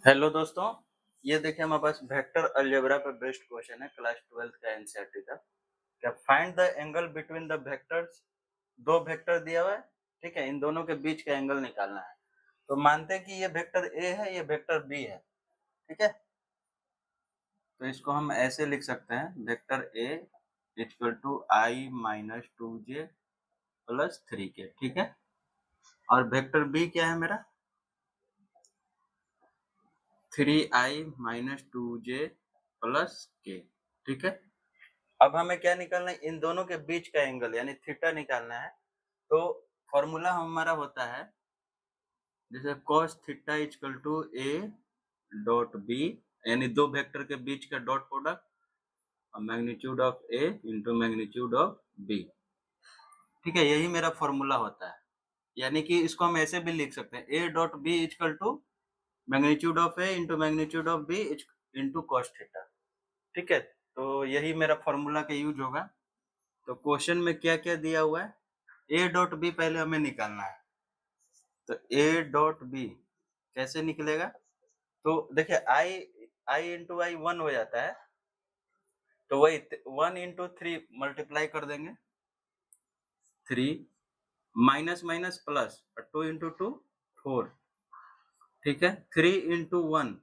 Hello दोस्तों, ये देखिए हमारे पास वेक्टर अलजेब्रा पे बेस्ड क्वेश्चन है क्लास 12th का एनसीईआरटी का। क्या find the angle between the vectors. दो वेक्टर दिया हुआ है, ठीक है, इन दोनों के बीच का एंगल निकालना है। तो मानते हैं कि ये वेक्टर ए है, ये वेक्टर बी है, ठीक है। तो इसको हम ऐसे लिख सकते हैं, vector A equal to I minus two J plus three K, ठीक है। और वेक्टर बी क्या है मेरा, three I minus two J plus K, ठीक है। अब हमें क्या निकालना है, इन दोनों के बीच का एंगल यानी थीटा निकालना है। तो फॉर्मूला हमारा होता है जैसे cos theta equal to A dot B, यानी दो वेक्टर के बीच का डॉट प्रोडक्ट और magnitude of A into magnitude of B, ठीक है। यही मेरा फॉर्मूला होता है, यानी कि इसको हम ऐसे भी लिख सकते हैं, A dot B equal to magnitude of A into magnitude of B into cos theta, ठीक है। तो यही मेरा फॉर्मूला का यूज होगा। तो क्वेश्चन में क्या क्या दिया हुआ है, ए डॉट बी पहले हमें निकालना है। तो ए डॉट बी कैसे निकलेगा, तो देखिए आई इंटू आई 1 हो जाता है, तो वही 1 इंटू थ्री मल्टीप्लाई कर देंगे, 3 minus minus plus 2 into two 4, ठीक है। 3 इंटू 1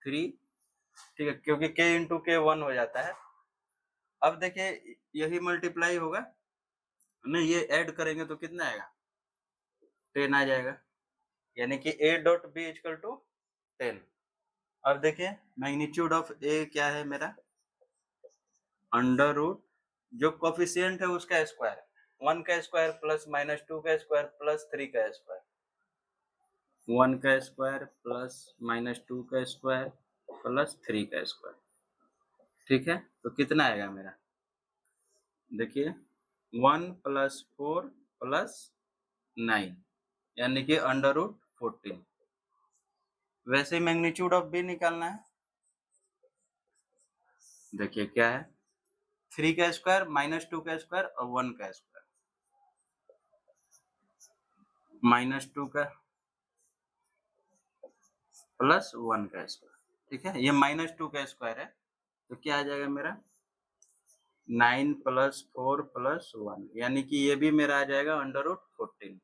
3, ठीक है, क्योंकि k इंटू के 1 हो जाता है। अब देखिए यही मल्टीप्लाई होगा, नहीं ये ऐड करेंगे तो कितना आएगा, 10 आ जाएगा, यानी कि a dot B equal to 10। अब देखिए मैग्नीट्यूड ऑफ a क्या है मेरा, अंडर रूट जो कोफिशिएंट है उसका स्क्वायर, 1 का स्क्वायर प्लस माइनस 2 का स्क्वायर प्लस 3 का स्क्वायर, 1 का स्क्वायर प्लस माइनस 2 का स्क्वायर प्लस 3 का स्क्वायर, ठीक है। तो कितना आएगा मेरा, देखिए 1 प्लस 4 प्लस 9 यानी कि अंडर रूट 14। वैसे ही मैग्नीट्यूड ऑफ बी निकालना है, देखिए क्या है, 3 का स्क्वायर माइनस 2 का स्क्वायर और 1 का स्क्वायर, माइनस 2 का प्लस 1 का स्क्वायर, ठीक है। ये माइनस 2 का स्क्वायर है, तो क्या आ जाएगा मेरा 9 प्लस 4 प्लस 1, यानी कि ये भी मेरा आ जाएगा अंडर रूट 14।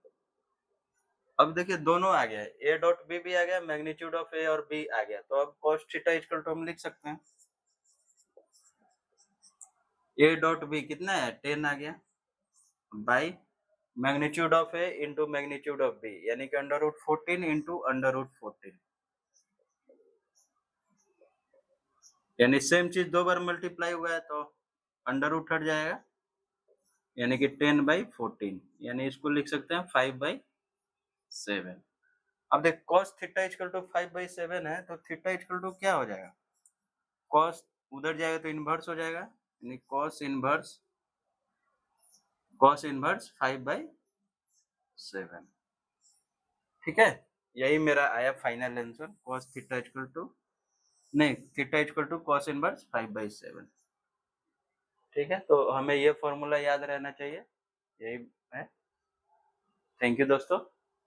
अब देखिए दोनों आ गया है, ए डॉट बी भी आ गया, मैग्नीट्यूड ऑफ ए और बी आ गया। तो अब cos थीटा इक्वल टू हम लिख सकते हैं, ए डॉट बी कितना है 10 आ गया, by magnitude of A into magnitude of B, यानी कि under root 14 into under root 14, यानी सेम चीज दो बार मल्टीप्लाई हुआ है तो अंडर रूट हट जाएगा, यानी कि 10/14, यानी इसको लिख सकते हैं 5/7। अब देख cos थीटा इक्वल टू 5/7 है, तो थीटा इक्वल टू क्या हो जाएगा, cos उधर जाएगा तो इनवर्स हो जाएगा, यानी cos इनवर्स 5/7, ठीक है। यही मेरा आया final answer, cos theta equal to नहीं theta equal to cos inverse 5/7, ठीक है। तो हमें ये फॉर्मूला याद रहना चाहिए, यही है। थैंक यू दोस्तों।